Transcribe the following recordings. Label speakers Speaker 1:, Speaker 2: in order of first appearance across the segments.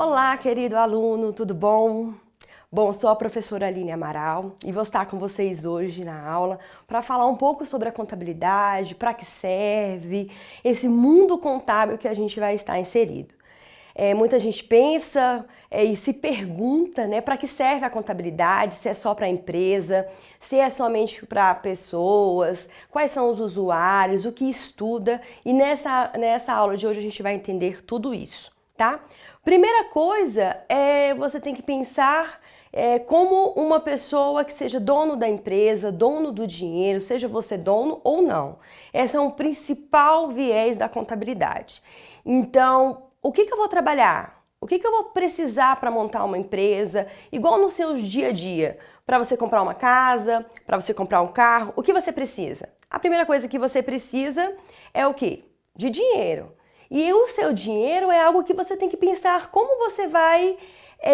Speaker 1: Olá, querido aluno, tudo bom? Bom, sou a professora Aline Amaral e vou estar com vocês hoje na aula para falar um pouco sobre a contabilidade, para que serve, esse mundo contábil que a gente vai estar inserido. Muita gente pensa e se pergunta, né, para que serve a contabilidade, se é só para a empresa, se é somente para pessoas, quais são os usuários, o que estuda, e nessa aula de hoje a gente vai entender tudo isso, tá? Primeira coisa é você tem que pensar como uma pessoa que seja dono da empresa, dono do dinheiro, seja você dono ou não. Esse é o principal viés da contabilidade. Então, o que eu vou trabalhar? O que eu vou precisar para montar uma empresa? Igual no seu dia a dia, para você comprar uma casa, para você comprar um carro, o que você precisa? A primeira coisa que você precisa é o quê? De dinheiro. E o seu dinheiro é algo que você tem que pensar como você vai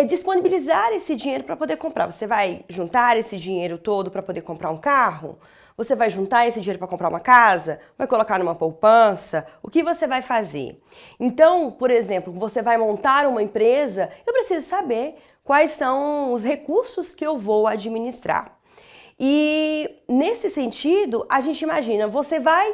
Speaker 1: disponibilizar esse dinheiro para poder comprar. Você vai juntar esse dinheiro todo para poder comprar um carro? Você vai juntar esse dinheiro para comprar uma casa? Vai colocar numa poupança? O que você vai fazer? Então, por exemplo, você vai montar uma empresa, eu preciso saber quais são os recursos que eu vou administrar. E nesse sentido, a gente imagina, você vai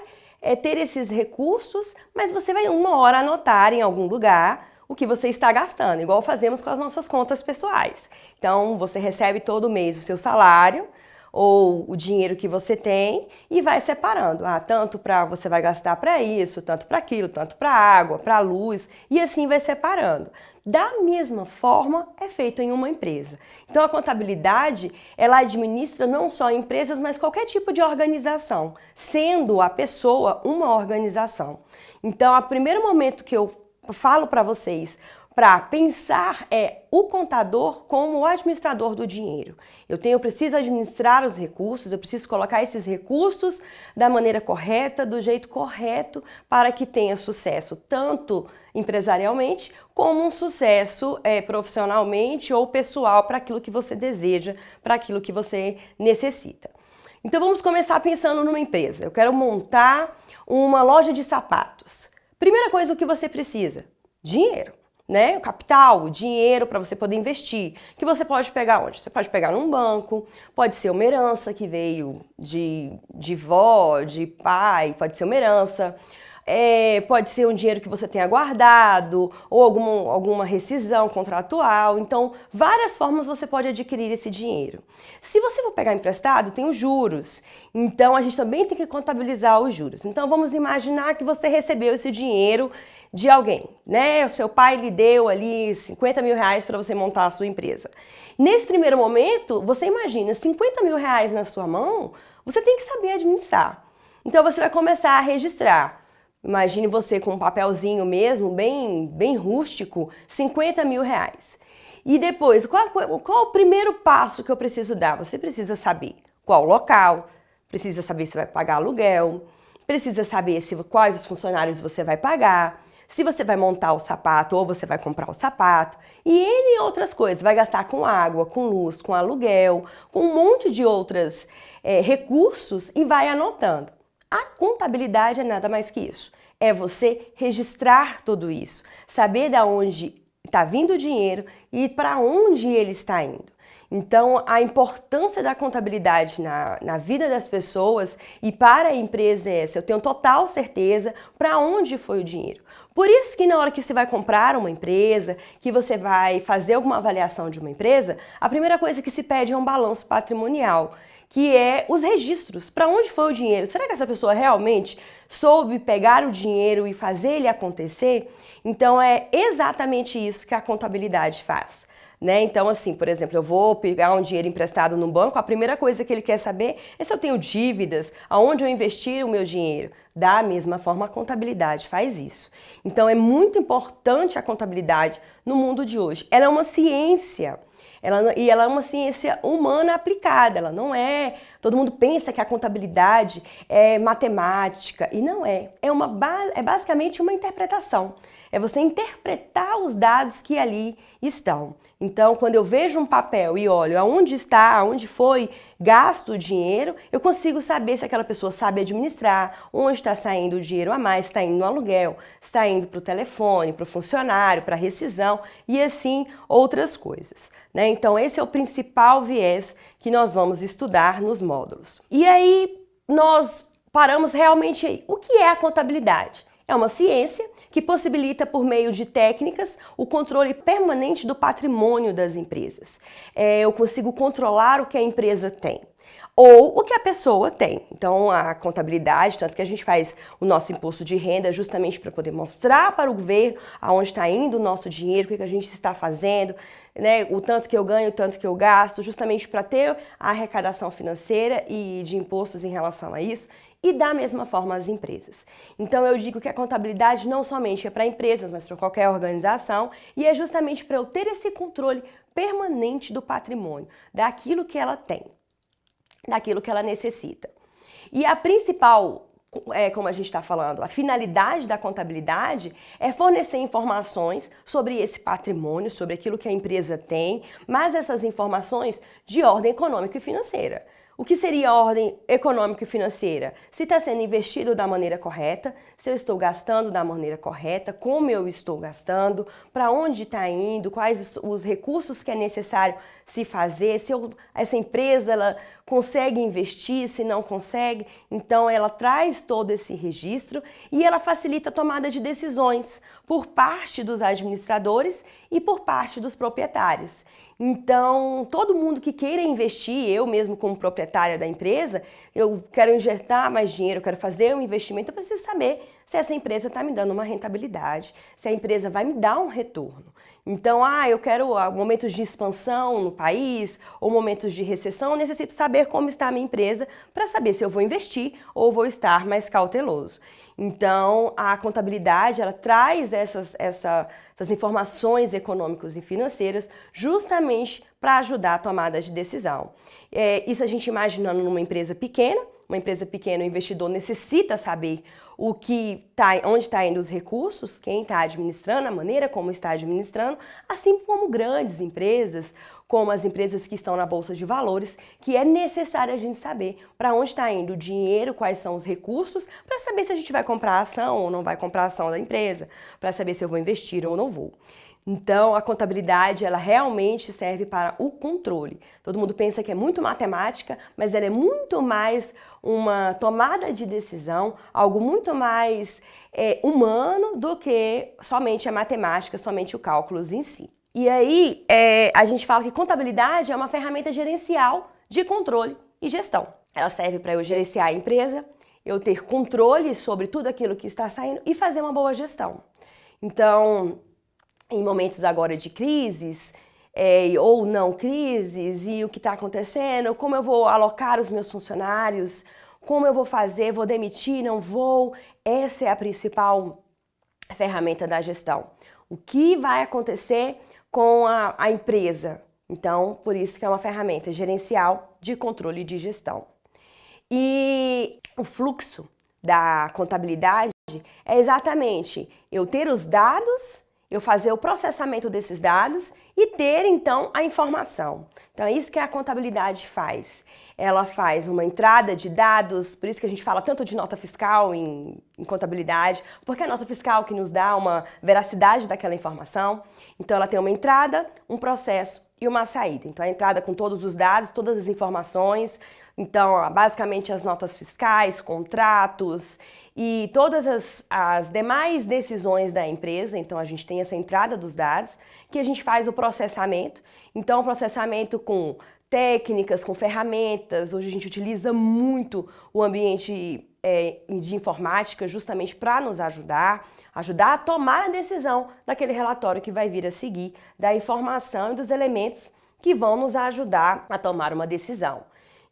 Speaker 1: ter esses recursos, mas você vai uma hora anotar em algum lugar o que você está gastando, igual fazemos com as nossas contas pessoais. Então, você recebe todo mês o seu salário ou o dinheiro que você tem e vai separando. Tanto para você vai gastar para isso, tanto para aquilo, tanto para água, para luz, e assim vai separando. Da mesma forma é feito em uma empresa. Então a contabilidade, ela administra não só empresas, mas qualquer tipo de organização, sendo a pessoa uma organização. Então, o primeiro momento que eu falo para vocês para pensar é o contador como o administrador do dinheiro. Eu preciso administrar os recursos, eu preciso colocar esses recursos da maneira correta, do jeito correto, para que tenha sucesso, tanto empresarialmente, como um sucesso profissionalmente ou pessoal para aquilo que você deseja, para aquilo que você necessita. Então vamos começar pensando numa empresa. Eu quero montar uma loja de sapatos. Primeira coisa, o que você precisa? Dinheiro. Né? O capital, o dinheiro para você poder investir, que você pode pegar onde? Você pode pegar num banco, pode ser uma herança que veio de vó, de pai, pode ser uma herança, pode ser um dinheiro que você tenha guardado ou alguma rescisão contratual. Então, várias formas você pode adquirir esse dinheiro. Se você for pegar emprestado, tem os juros. Então, a gente também tem que contabilizar os juros. Então, vamos imaginar que você recebeu esse dinheiro de alguém, né? O seu pai lhe deu ali 50 mil reais para você montar a sua empresa. Nesse primeiro momento, você imagina 50 mil reais na sua mão, você tem que saber administrar. Então você vai começar a registrar. Imagine você com um papelzinho mesmo, bem rústico, 50 mil reais. E depois, qual o primeiro passo que eu preciso dar? Você precisa saber qual o local, precisa saber se vai pagar aluguel, precisa saber quais os funcionários você vai pagar, se você vai montar o sapato ou você vai comprar o sapato, e N outras coisas. Vai gastar com água, com luz, com aluguel, com um monte de outros recursos e vai anotando. A contabilidade é nada mais que isso. É você registrar tudo isso, saber de onde está vindo o dinheiro e para onde ele está indo. Então, a importância da contabilidade na vida das pessoas e para a empresa é essa. Eu tenho total certeza para onde foi o dinheiro. Por isso que na hora que você vai comprar uma empresa, que você vai fazer alguma avaliação de uma empresa, a primeira coisa que se pede é um balanço patrimonial, que é os registros. Para onde foi o dinheiro? Será que essa pessoa realmente soube pegar o dinheiro e fazer ele acontecer? Então, é exatamente isso que a contabilidade faz. Né? Então, assim, por exemplo, eu vou pegar um dinheiro emprestado no banco, a primeira coisa que ele quer saber é se eu tenho dívidas, aonde eu investir o meu dinheiro. Da mesma forma, a contabilidade faz isso. Então, é muito importante a contabilidade no mundo de hoje. Ela é uma ciência. Ela é uma ciência humana aplicada, ela não é Todo mundo pensa que a contabilidade é matemática e não é. É basicamente uma interpretação. É você interpretar os dados que ali estão. Então, quando eu vejo um papel e olho aonde foi gasto o dinheiro, eu consigo saber se aquela pessoa sabe administrar, onde está saindo o dinheiro a mais, está indo no aluguel, está indo para o telefone, para o funcionário, para a rescisão e assim outras coisas, né? Então, esse é o principal viés que nós vamos estudar nos módulos. E aí, nós paramos realmente aí. O que é a contabilidade? É uma ciência que possibilita, por meio de técnicas, o controle permanente do patrimônio das empresas. Eu consigo controlar o que a empresa tem ou o que a pessoa tem. Então, a contabilidade, tanto que a gente faz o nosso imposto de renda justamente para poder mostrar para o governo aonde está indo o nosso dinheiro, o que a gente está fazendo, né, o tanto que eu ganho, o tanto que eu gasto, justamente para ter a arrecadação financeira e de impostos em relação a isso. E da mesma forma as empresas. Então eu digo que a contabilidade não somente é para empresas, mas para qualquer organização, e é justamente para eu ter esse controle permanente do patrimônio, daquilo que ela tem, daquilo que ela necessita. E a principal, como a gente está falando, a finalidade da contabilidade é fornecer informações sobre esse patrimônio, sobre aquilo que a empresa tem, mas essas informações de ordem econômica e financeira. O que seria a ordem econômica e financeira? Se está sendo investido da maneira correta, se eu estou gastando da maneira correta, como eu estou gastando, para onde está indo, quais os recursos que é necessário se fazer, se essa empresa ela consegue investir, se não consegue. Então ela traz todo esse registro e ela facilita a tomada de decisões por parte dos administradores e por parte dos proprietários. Então, todo mundo que queira investir, eu mesmo como proprietária da empresa, eu quero injetar mais dinheiro, eu quero fazer um investimento, eu preciso saber se essa empresa está me dando uma rentabilidade, se a empresa vai me dar um retorno. Então, eu quero momentos de expansão no país ou momentos de recessão, eu necessito saber como está a minha empresa para saber se eu vou investir ou vou estar mais cauteloso. Então, a contabilidade, ela traz essas informações econômicas e financeiras justamente para ajudar a tomada de decisão. Isso a gente imaginando numa empresa pequena. Uma empresa pequena, o investidor necessita saber onde está indo os recursos, quem está administrando, a maneira como está administrando, assim como grandes empresas, como as empresas que estão na Bolsa de Valores, que é necessário a gente saber para onde está indo o dinheiro, quais são os recursos, para saber se a gente vai comprar ação ou não vai comprar ação da empresa, para saber se eu vou investir ou não vou. Então, a contabilidade, ela realmente serve para o controle. Todo mundo pensa que é muito matemática, mas ela é muito mais uma tomada de decisão, algo muito mais humano do que somente a matemática, somente o cálculo em si. E aí, a gente fala que contabilidade é uma ferramenta gerencial de controle e gestão. Ela serve para eu gerenciar a empresa, eu ter controle sobre tudo aquilo que está saindo e fazer uma boa gestão. Então, em momentos agora de crises, ou não crises, e o que está acontecendo, como eu vou alocar os meus funcionários, como eu vou fazer, vou demitir, não vou, essa é a principal ferramenta da gestão. O que vai acontecer com a empresa? Então, por isso que é uma ferramenta gerencial de controle de gestão. E o fluxo da contabilidade é exatamente eu ter os dados, eu fazer o processamento desses dados e ter, então, a informação. Então, é isso que a contabilidade faz. Ela faz uma entrada de dados, por isso que a gente fala tanto de nota fiscal em contabilidade, porque é a nota fiscal que nos dá uma veracidade daquela informação. Então, ela tem uma entrada, um processo e uma saída. Então, a entrada com todos os dados, todas as informações. Então, basicamente, as notas fiscais, contratos e todas as demais decisões da empresa. Então, a gente tem essa entrada dos dados, que a gente faz o processamento. Então, o processamento com técnicas, com ferramentas. Hoje a gente utiliza muito o ambiente de informática justamente para nos ajudar a tomar a decisão daquele relatório que vai vir a seguir, da informação e dos elementos que vão nos ajudar a tomar uma decisão.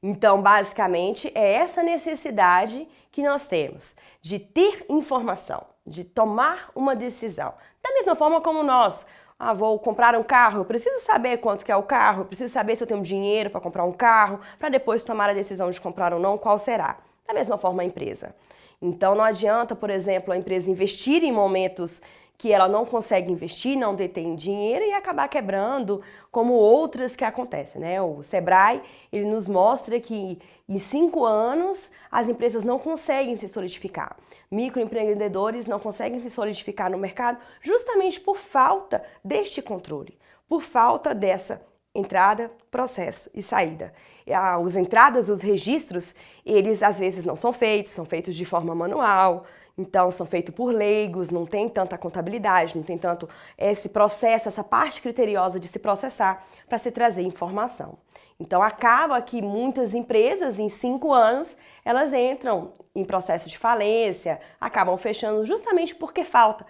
Speaker 1: Então, basicamente, é essa necessidade que nós temos de ter informação, de tomar uma decisão. Da mesma forma como nós Ah, vou comprar um carro, eu preciso saber quanto que é o carro, eu preciso saber se eu tenho dinheiro para comprar um carro, para depois tomar a decisão de comprar ou não, qual será. Da mesma forma a empresa. Então não adianta, por exemplo, a empresa investir em momentos que ela não consegue investir, não detém dinheiro e acabar quebrando, como outras que acontecem, né? O Sebrae, ele nos mostra que em 5 anos as empresas não conseguem se solidificar. Microempreendedores não conseguem se solidificar no mercado justamente por falta deste controle, por falta dessa entrada, processo e saída. As entradas, os registros, eles às vezes não são feitos de forma manual, então são feitos por leigos, não tem tanta contabilidade, não tem tanto esse processo, essa parte criteriosa de se processar para se trazer informação. Então acaba que muitas empresas em 5 anos elas entram em processo de falência, acabam fechando justamente porque falta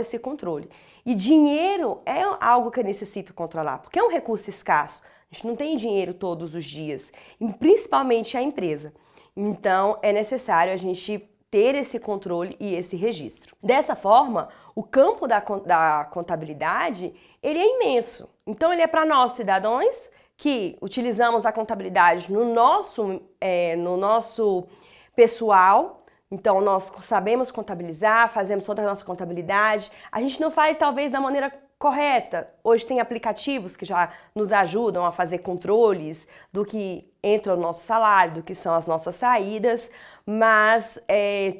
Speaker 1: esse controle. E dinheiro é algo que eu necessito controlar, porque é um recurso escasso. A gente não tem dinheiro todos os dias, e principalmente a empresa. Então é necessário a gente ter esse controle e esse registro. Dessa forma, o campo da contabilidade ele é imenso. Então ele é para nós cidadãos que utilizamos a contabilidade no nosso pessoal. Então, nós sabemos contabilizar, fazemos toda a nossa contabilidade. A gente não faz, talvez, da maneira correta. Hoje tem aplicativos que já nos ajudam a fazer controles do que entra no nosso salário, do que são as nossas saídas, mas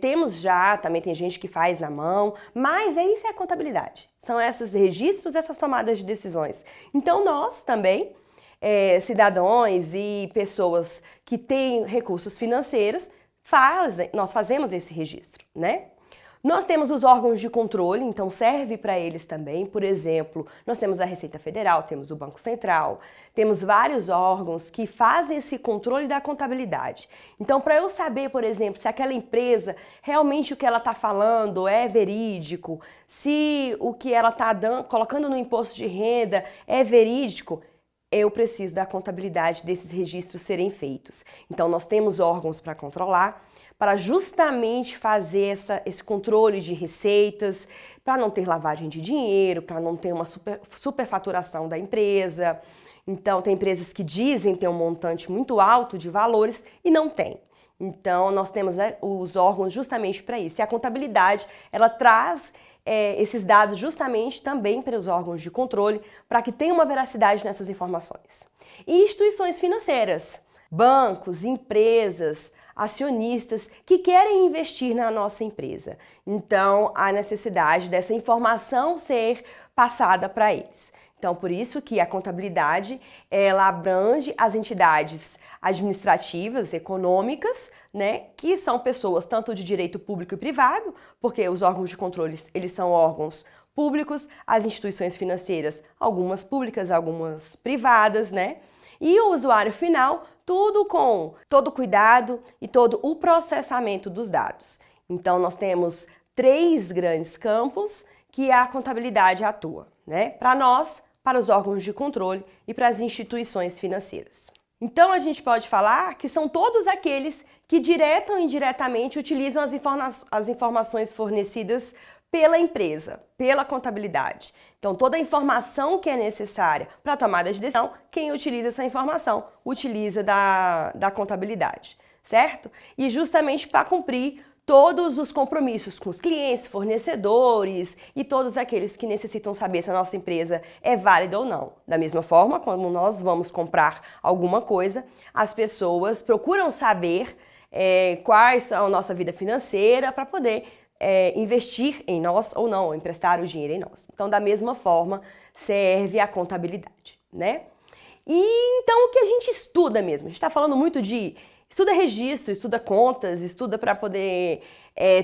Speaker 1: temos já, também tem gente que faz na mão, mas isso é a contabilidade. São esses registros, essas tomadas de decisões. Então, nós também, cidadãos e pessoas que têm recursos financeiros, nós fazemos esse registro, né? Nós temos os órgãos de controle, então serve para eles também. Por exemplo, nós temos a Receita Federal, temos o Banco Central, temos vários órgãos que fazem esse controle da contabilidade. Então, para eu saber, por exemplo, se aquela empresa realmente o que ela está falando é verídico, se o que ela está colocando no imposto de renda é verídico, eu preciso da contabilidade desses registros serem feitos. Então, nós temos órgãos para controlar, para justamente fazer esse controle de receitas, para não ter lavagem de dinheiro, para não ter uma superfaturação da empresa. Então, tem empresas que dizem ter um montante muito alto de valores e não tem. Então, nós temos os órgãos justamente para isso. E a contabilidade, ela traz esses dados justamente também para os órgãos de controle, para que tenha uma veracidade nessas informações. E instituições financeiras, bancos, empresas, acionistas que querem investir na nossa empresa. Então, há necessidade dessa informação ser passada para eles. Então, por isso que a contabilidade, ela abrange as entidades administrativas, econômicas, né, que são pessoas tanto de direito público e privado, porque os órgãos de controle, eles são órgãos públicos, as instituições financeiras, algumas públicas, algumas privadas, né? E o usuário final, tudo com todo cuidado e todo o processamento dos dados. Então, nós temos 3 grandes campos que a contabilidade atua, né? Para nós, para os órgãos de controle e para as instituições financeiras. Então, a gente pode falar que são todos aqueles que direta ou indiretamente utilizam as informações fornecidas pela empresa, pela contabilidade. Então, toda a informação que é necessária para a tomada de decisão, quem utiliza essa informação utiliza da contabilidade, certo? E justamente para cumprir todos os compromissos com os clientes, fornecedores e todos aqueles que necessitam saber se a nossa empresa é válida ou não. Da mesma forma, quando nós vamos comprar alguma coisa, as pessoas procuram saber quais são a nossa vida financeira para poder investir em nós ou não, ou emprestar o dinheiro em nós. Então, da mesma forma, serve a contabilidade, né? E então, o que a gente estuda mesmo? A gente está falando muito de estuda registro, estuda contas, estuda para poder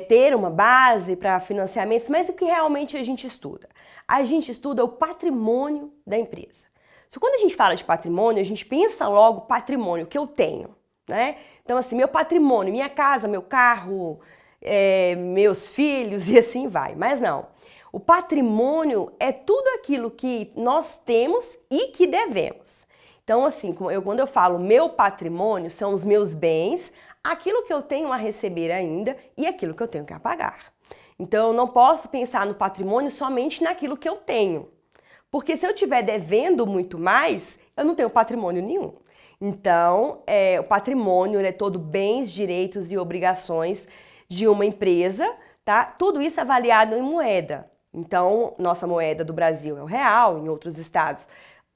Speaker 1: ter uma base para financiamentos, mas o que realmente a gente estuda? A gente estuda o patrimônio da empresa. Quando a gente fala de patrimônio, a gente pensa logo patrimônio que eu tenho, né? Então, assim, meu patrimônio, minha casa, meu carro, meus filhos e assim vai. Mas não. O patrimônio é tudo aquilo que nós temos e que devemos. Então, assim, quando eu falo meu patrimônio, são os meus bens, aquilo que eu tenho a receber ainda e aquilo que eu tenho que pagar. Então, eu não posso pensar no patrimônio somente naquilo que eu tenho, Porque se eu estiver devendo muito mais, eu não tenho patrimônio nenhum. Então, o patrimônio é todo bens, direitos e obrigações de uma empresa, tá? Tudo isso é avaliado em moeda. Então, nossa moeda do Brasil é o real, em outros estados,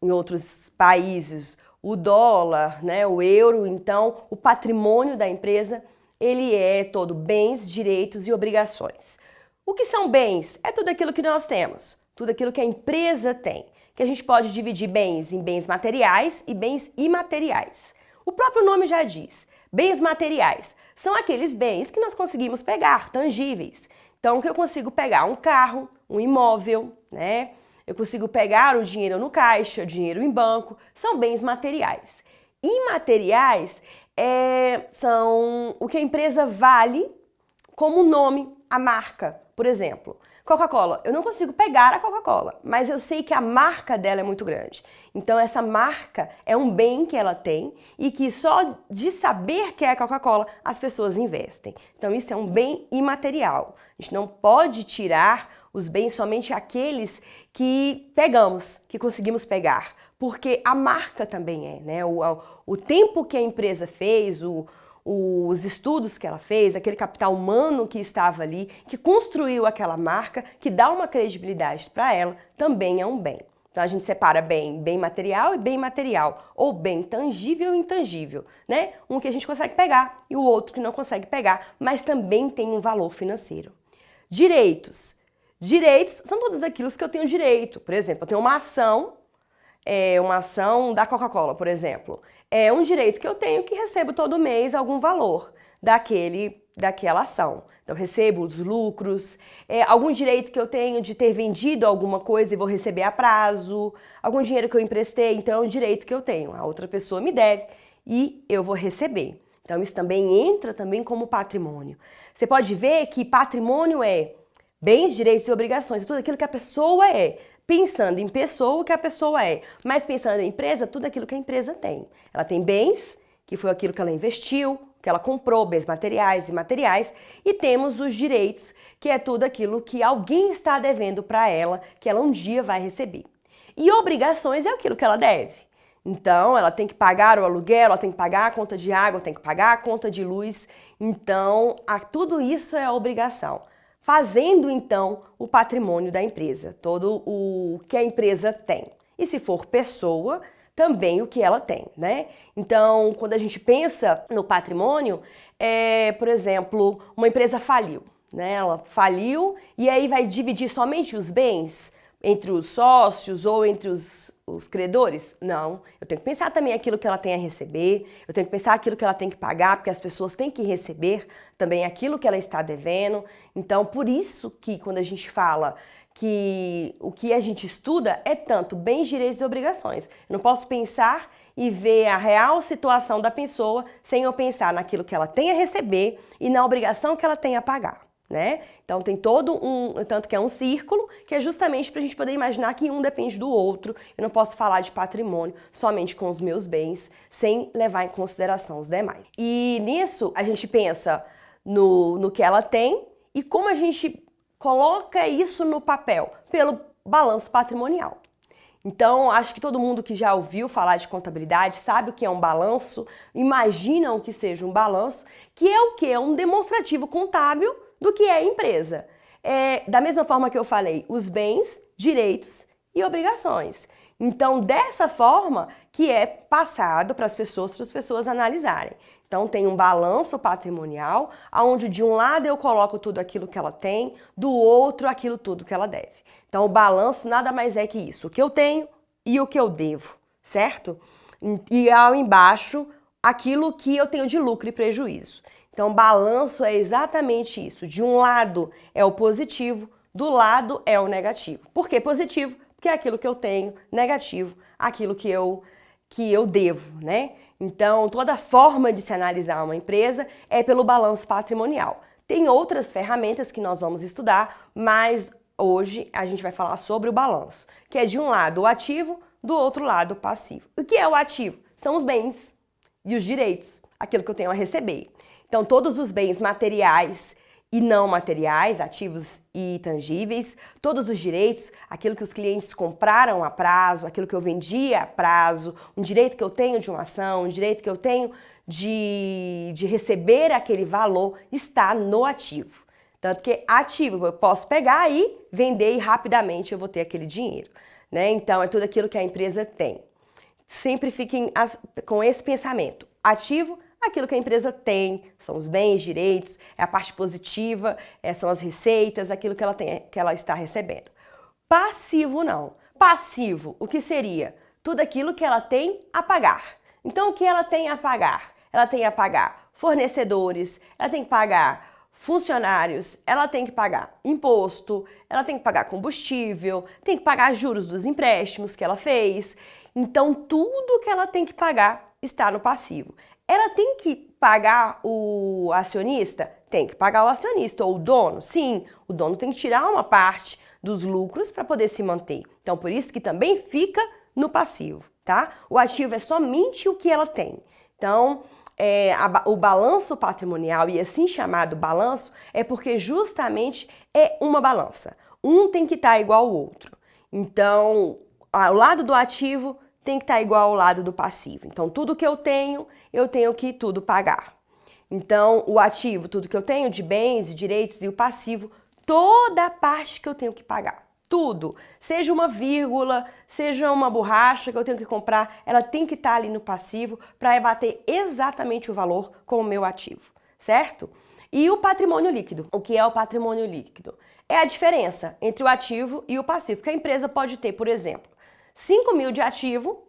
Speaker 1: em outros países, o dólar, né, o euro. Então, o patrimônio da empresa, ele é todo bens, direitos e obrigações. O que são bens? É tudo aquilo que nós temos, tudo aquilo que a empresa tem, que a gente pode dividir bens em bens materiais e bens imateriais. O próprio nome já diz, bens materiais são aqueles bens que nós conseguimos pegar, tangíveis. Então, que eu consigo pegar um carro, um imóvel, né? Eu consigo pegar o dinheiro no caixa, o dinheiro em banco, são bens materiais. Imateriais são o que a empresa vale como o nome, a marca. Por exemplo, Coca-Cola. Eu não consigo pegar a Coca-Cola, mas eu sei que a marca dela é muito grande. Então essa marca é um bem que ela tem e que só de saber que é a Coca-Cola as pessoas investem. Então isso é um bem imaterial. A gente não pode tirar os bens somente aqueles que pegamos, que conseguimos pegar, porque a marca também é, né? O tempo que a empresa fez, os estudos que ela fez, aquele capital humano que estava ali, que construiu aquela marca, que dá uma credibilidade para ela, também é um bem. Então a gente separa bem material e bem imaterial, ou bem tangível e intangível, né? Um que a gente consegue pegar e o outro que não consegue pegar, mas também tem um valor financeiro. Direitos. Direitos são todos aqueles que eu tenho direito. Por exemplo, eu tenho uma ação da Coca-Cola, por exemplo. É um direito que eu tenho que recebo todo mês algum valor daquela ação. Então, recebo os lucros, algum direito que eu tenho de ter vendido alguma coisa e vou receber a prazo, algum dinheiro que eu emprestei, então é um direito que eu tenho. A outra pessoa me deve e eu vou receber. Então, isso também entra também como patrimônio. Você pode ver que patrimônio é bens, direitos e obrigações, é tudo aquilo que a pessoa é. Pensando em pessoa, o que a pessoa é, mas pensando em empresa, tudo aquilo que a empresa tem. Ela tem bens, que foi aquilo que ela investiu, que ela comprou, bens materiais e imateriais, e temos os direitos, que é tudo aquilo que alguém está devendo para ela, que ela um dia vai receber. E obrigações é aquilo que ela deve. Então, ela tem que pagar o aluguel, ela tem que pagar a conta de água, tem que pagar a conta de luz. Então, tudo isso é a obrigação. Fazendo, então, o patrimônio da empresa, todo o que a empresa tem. E se for pessoa, também o que ela tem, né? Então, quando a gente pensa no patrimônio, por exemplo, uma empresa faliu, né? Ela faliu e aí vai dividir somente os bens entre os sócios ou entre os credores? Não, eu tenho que pensar também aquilo que ela tem a receber, eu tenho que pensar aquilo que ela tem que pagar, porque as pessoas têm que receber também aquilo que ela está devendo. Então, por isso que quando a gente fala que o que a gente estuda é tanto bens, direitos e obrigações. Eu não posso pensar e ver a real situação da pessoa sem eu pensar naquilo que ela tem a receber e na obrigação que ela tem a pagar. Né? Então tem tanto que é um círculo, que é justamente para a gente poder imaginar que um depende do outro. Eu não posso falar de patrimônio somente com os meus bens, sem levar em consideração os demais. E nisso a gente pensa no que ela tem e como a gente coloca isso no papel, pelo balanço patrimonial. Então, acho que todo mundo que já ouviu falar de contabilidade sabe o que é um balanço, imagina o que seja um balanço, que é o que? É um demonstrativo contábil do que é a empresa. Da mesma forma que eu falei, os bens, direitos e obrigações. Então, dessa forma que é passado para as pessoas analisarem. Então, tem um balanço patrimonial, onde de um lado eu coloco tudo aquilo que ela tem, do outro aquilo tudo que ela deve. Então, o balanço nada mais é que isso, o que eu tenho e o que eu devo, certo? E ao embaixo, aquilo que eu tenho de lucro e prejuízo. Então, balanço é exatamente isso. De um lado é o positivo, do lado é o negativo. Por que positivo? Porque é aquilo que eu tenho, negativo, aquilo que eu devo, né? Então, toda forma de se analisar uma empresa é pelo balanço patrimonial. Tem outras ferramentas que nós vamos estudar, mas hoje a gente vai falar sobre o balanço, que é de um lado o ativo, do outro lado o passivo. O que é o ativo? São os bens e os direitos, aquilo que eu tenho a receber. Então, todos os bens materiais e não materiais, ativos e tangíveis, todos os direitos, aquilo que os clientes compraram a prazo, aquilo que eu vendi a prazo, um direito que eu tenho de uma ação, um direito que eu tenho de receber aquele valor, está no ativo. Tanto que ativo eu posso pegar e vender e rapidamente eu vou ter aquele dinheiro, né? Então é tudo aquilo que a empresa tem. Sempre fiquem com esse pensamento. Ativo, aquilo que a empresa tem, são os bens, direitos, é a parte positiva, são as receitas, aquilo que ela tem, que ela está recebendo. Passivo não. Passivo, o que seria? Tudo aquilo que ela tem a pagar. Então o que ela tem a pagar? Ela tem a pagar fornecedores, ela tem que pagar funcionários, ela tem que pagar imposto, ela tem que pagar combustível, tem que pagar juros dos empréstimos que ela fez. Então, tudo que ela tem que pagar está no passivo. Ela tem que pagar o acionista? Tem que pagar o acionista. Ou o dono? Sim, o dono tem que tirar uma parte dos lucros para poder se manter. Então, por isso que também fica no passivo, tá? O ativo é somente o que ela tem. Então, o balanço patrimonial, e assim chamado balanço, é porque justamente é uma balança. Um tem que estar igual ao outro. Então, ao lado do ativo tem que estar igual ao lado do passivo. Então, tudo que eu tenho que tudo pagar. Então, o ativo, tudo que eu tenho de bens e direitos, e o passivo, toda a parte que eu tenho que pagar. Tudo, seja uma vírgula, seja uma borracha que eu tenho que comprar, ela tem que estar ali no passivo para bater exatamente o valor com o meu ativo, certo? E o patrimônio líquido. O que é o patrimônio líquido? É a diferença entre o ativo e o passivo, que a empresa pode ter, por exemplo, 5 mil de ativo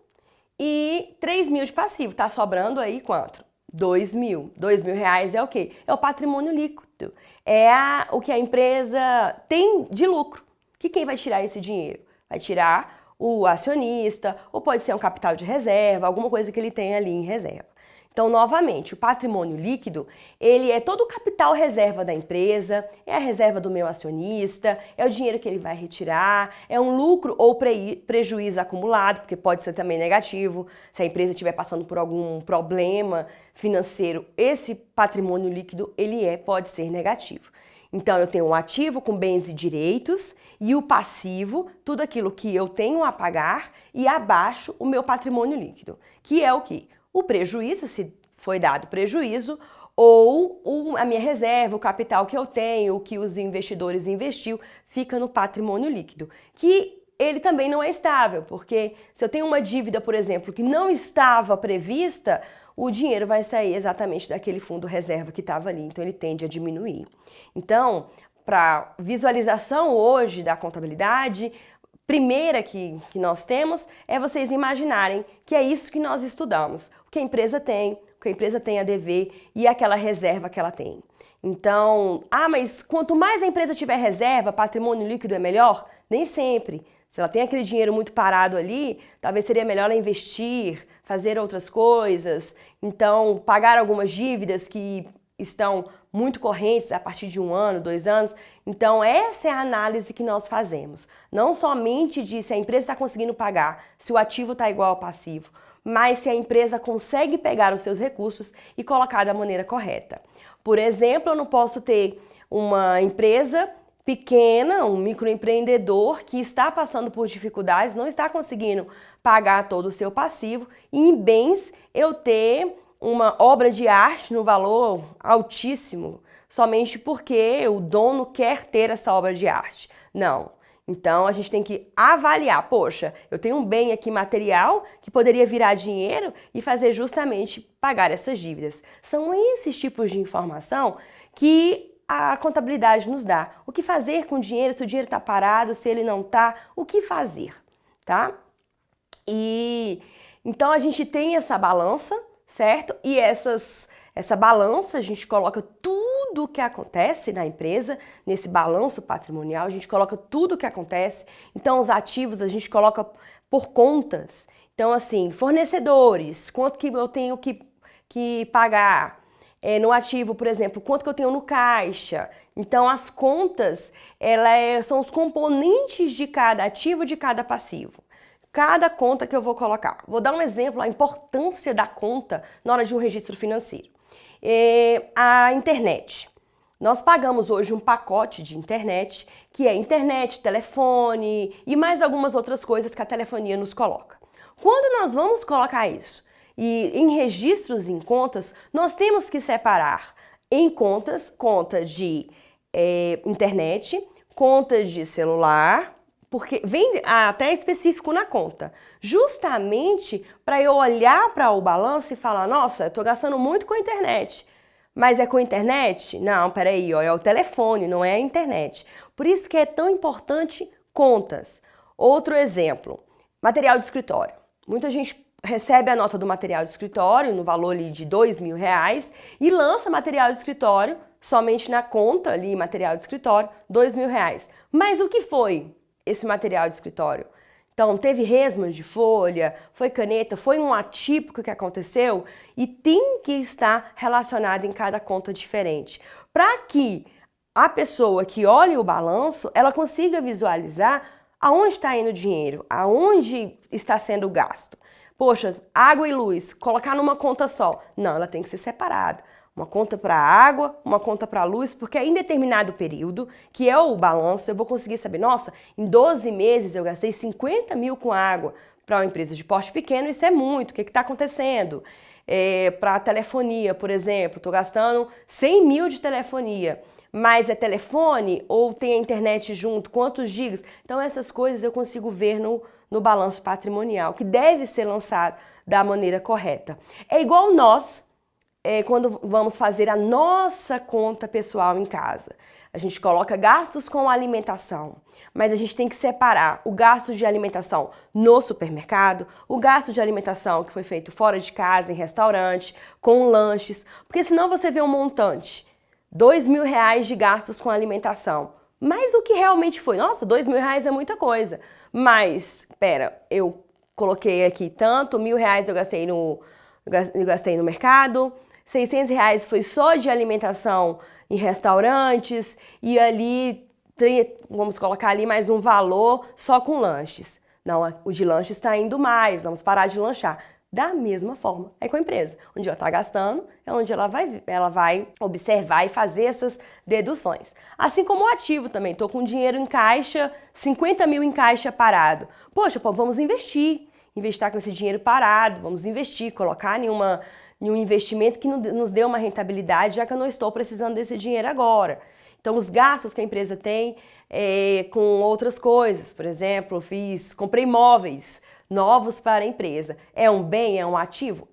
Speaker 1: e 3 mil de passivo. Tá sobrando aí quanto? 2 mil. 2 mil reais é o quê? É o patrimônio líquido. É o que a empresa tem de lucro. Que quem vai tirar esse dinheiro? Vai tirar o acionista, ou pode ser um capital de reserva, alguma coisa que ele tem ali em reserva. Então, novamente, o patrimônio líquido, ele é todo o capital reserva da empresa, é a reserva do meu acionista, é o dinheiro que ele vai retirar, é um lucro ou prejuízo acumulado, porque pode ser também negativo, se a empresa estiver passando por algum problema financeiro, esse patrimônio líquido, pode ser negativo. Então, eu tenho um ativo com bens e direitos e o passivo, tudo aquilo que eu tenho a pagar, e abaixo o meu patrimônio líquido, que é o quê? O prejuízo, se foi dado prejuízo, ou a minha reserva, o capital que eu tenho, o que os investidores investiu, fica no patrimônio líquido, que ele também não é estável, porque se eu tenho uma dívida, por exemplo, que não estava prevista, o dinheiro vai sair exatamente daquele fundo reserva que estava ali, então ele tende a diminuir. Então, para visualização hoje da contabilidade, primeira que nós temos é vocês imaginarem que é isso que nós estudamos, o que a empresa tem, o que a empresa tem a dever e aquela reserva que ela tem. Então, mas quanto mais a empresa tiver reserva, patrimônio líquido é melhor? Nem sempre. Se ela tem aquele dinheiro muito parado ali, talvez seria melhor ela investir, fazer outras coisas, então pagar algumas dívidas que estão muito correntes a partir de 1 ano, 2 anos. Então essa é a análise que nós fazemos. Não somente de se a empresa está conseguindo pagar, se o ativo está igual ao passivo, mas se a empresa consegue pegar os seus recursos e colocar da maneira correta. Por exemplo, eu não posso ter uma empresa pequena, um microempreendedor que está passando por dificuldades, não está conseguindo pagar todo o seu passivo, e em bens eu ter uma obra de arte no valor altíssimo, somente porque o dono quer ter essa obra de arte. Não. Então a gente tem que avaliar, poxa, eu tenho um bem aqui material que poderia virar dinheiro e fazer justamente pagar essas dívidas. São esses tipos de informação que a contabilidade nos dá. O que fazer com o dinheiro, se o dinheiro está parado, se ele não está, o que fazer, tá? E então a gente tem essa balança, certo? E essa balança a gente coloca tudo o que acontece na empresa, nesse balanço patrimonial, a gente coloca tudo o que acontece. Então os ativos a gente coloca por contas. Então assim, fornecedores, quanto que eu tenho que pagar? No ativo, por exemplo, quanto que eu tenho no caixa. Então, as contas, são os componentes de cada ativo e de cada passivo. Cada conta que eu vou colocar. Vou dar um exemplo, a importância da conta na hora de um registro financeiro. A internet. Nós pagamos hoje um pacote de internet, que é internet, telefone e mais algumas outras coisas que a telefonia nos coloca. Quando nós vamos colocar isso e em registros em contas, nós temos que separar em contas, conta de internet, conta de celular, porque vem até específico na conta, justamente para eu olhar para o balanço e falar, nossa, eu estou gastando muito com a internet. Mas é com a internet? Não, peraí, ó, é o telefone, não é a internet. Por isso que é tão importante contas. Outro exemplo, material de escritório. Muita gente recebe a nota do material de escritório no valor ali de R$2.000 e lança material de escritório somente na conta ali, material de escritório, R$2.000. Mas o que foi esse material de escritório? Então, teve resmas de folha, foi caneta, foi um atípico que aconteceu e tem que estar relacionado em cada conta diferente. Para que a pessoa que olhe o balanço, ela consiga visualizar aonde está indo o dinheiro, aonde está sendo gasto. Poxa, água e luz, colocar numa conta só. Não, ela tem que ser separada. Uma conta para água, uma conta para luz, porque em determinado período, que é o balanço, eu vou conseguir saber, nossa, em 12 meses eu gastei 50 mil com água. Para uma empresa de porte pequeno, isso é muito. O que está acontecendo? Para telefonia, por exemplo, estou gastando 100 mil de telefonia. Mas é telefone ou tem a internet junto? Quantos gigas? Então essas coisas eu consigo ver no balanço patrimonial, que deve ser lançado da maneira correta. É igual nós, quando vamos fazer a nossa conta pessoal em casa. A gente coloca gastos com alimentação, mas a gente tem que separar o gasto de alimentação no supermercado, o gasto de alimentação que foi feito fora de casa, em restaurante, com lanches, porque senão você vê um montante, R$2.000 de gastos com alimentação. Mas o que realmente foi? Nossa, R$2.000 é muita coisa. Mas, pera, eu coloquei aqui tanto, R$1.000 eu gastei no mercado, R$600 foi só de alimentação em restaurantes e ali, vamos colocar ali mais um valor só com lanches. Não, o de lanches está indo mais, vamos parar de lanchar. Da mesma forma, é com a empresa. Onde ela está gastando, é onde ela vai observar e fazer essas deduções. Assim como o ativo também. Estou com dinheiro em caixa, 50 mil em caixa parado. Poxa, pô, vamos investir com esse dinheiro parado, vamos investir, colocar em um investimento que nos dê uma rentabilidade, já que eu não estou precisando desse dinheiro agora. Então, os gastos que a empresa tem com outras coisas, por exemplo, comprei móveis novos para a empresa. É um bem, é um ativo?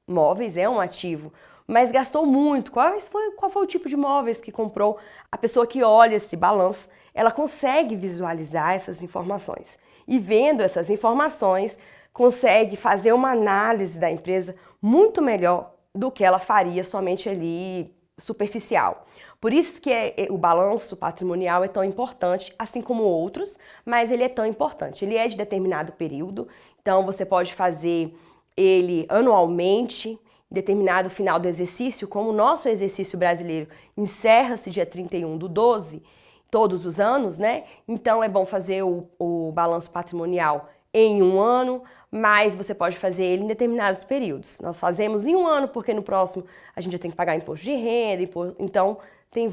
Speaker 1: Móveis é um ativo, mas gastou muito. Qual foi o tipo de móveis que comprou? A pessoa que olha esse balanço, ela consegue visualizar essas informações. E vendo essas informações, consegue fazer uma análise da empresa muito melhor do que ela faria somente ali superficial. Por isso que o balanço patrimonial é tão importante, assim como outros, mas ele é tão importante. Ele é de determinado período, então você pode fazer ele anualmente, em determinado final do exercício, como o nosso exercício brasileiro encerra-se dia 31/12, todos os anos, né? Então é bom fazer o balanço patrimonial em um ano, mas você pode fazer ele em determinados períodos. Nós fazemos em um ano, porque no próximo a gente já tem que pagar imposto de renda, então tem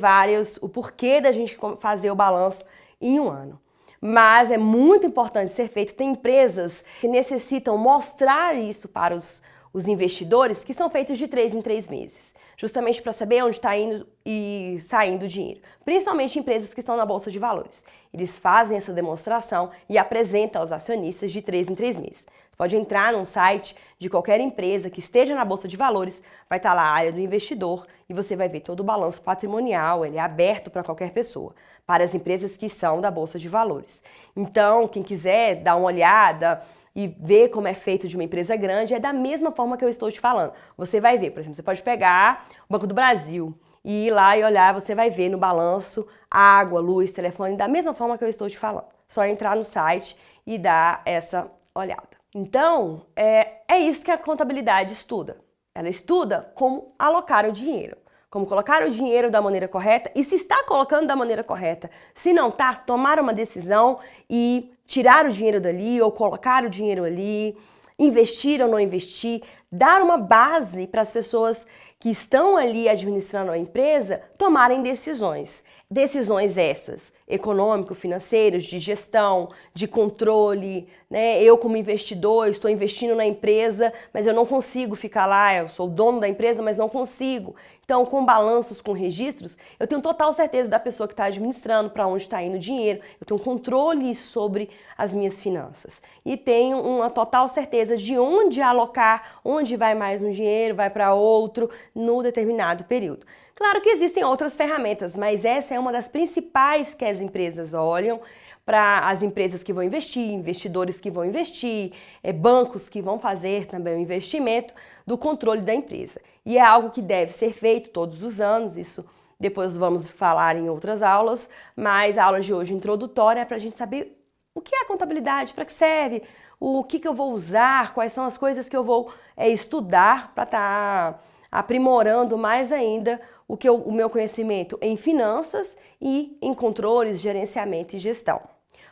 Speaker 1: o porquê da gente fazer o balanço em um ano. Mas é muito importante ser feito. Tem empresas que necessitam mostrar isso para os investidores, que são feitos de 3 em 3 meses, justamente para saber onde está indo e saindo o dinheiro. Principalmente empresas que estão na Bolsa de Valores. Eles fazem essa demonstração e apresentam aos acionistas de 3 em 3 meses. Você pode entrar num site de qualquer empresa que esteja na Bolsa de Valores, vai estar lá a área do investidor e você vai ver todo o balanço patrimonial, ele é aberto para qualquer pessoa, para as empresas que são da Bolsa de Valores. Então, quem quiser dar uma olhada e ver como é feito de uma empresa grande, é da mesma forma que eu estou te falando. Você vai ver, por exemplo, você pode pegar o Banco do Brasil e ir lá e olhar, você vai ver no balanço água, luz, telefone, da mesma forma que eu estou te falando. Só entrar no site e dar essa olhada. Então, é isso que a contabilidade estuda. Ela estuda como alocar o dinheiro, como colocar o dinheiro da maneira correta e se está colocando da maneira correta. Se não está, tomar uma decisão e tirar o dinheiro dali ou colocar o dinheiro ali, investir ou não investir, dar uma base para as pessoas que estão ali administrando a empresa tomarem decisões. Decisões essas, econômico-financeiras, de gestão, de controle, né? Eu como investidor, estou investindo na empresa, mas eu não consigo ficar lá, eu sou o dono da empresa, mas não consigo. Então, com balanços, com registros, eu tenho total certeza da pessoa que está administrando, para onde está indo o dinheiro, eu tenho controle sobre as minhas finanças. E tenho uma total certeza de onde alocar, onde vai mais um dinheiro, vai para outro, no determinado período. Claro que existem outras ferramentas, mas essa é uma das principais que as empresas olham para as empresas que vão investir, investidores que vão investir, bancos que vão fazer também o investimento do controle da empresa. E é algo que deve ser feito todos os anos, isso depois vamos falar em outras aulas, mas a aula de hoje introdutória é para a gente saber o que é a contabilidade, para que serve, o que eu vou usar, quais são as coisas que eu vou estudar para estar aprimorando mais ainda o meu conhecimento em finanças e em controles, gerenciamento e gestão.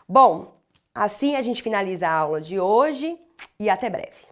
Speaker 1: Bom, assim a gente finaliza a aula de hoje e até breve.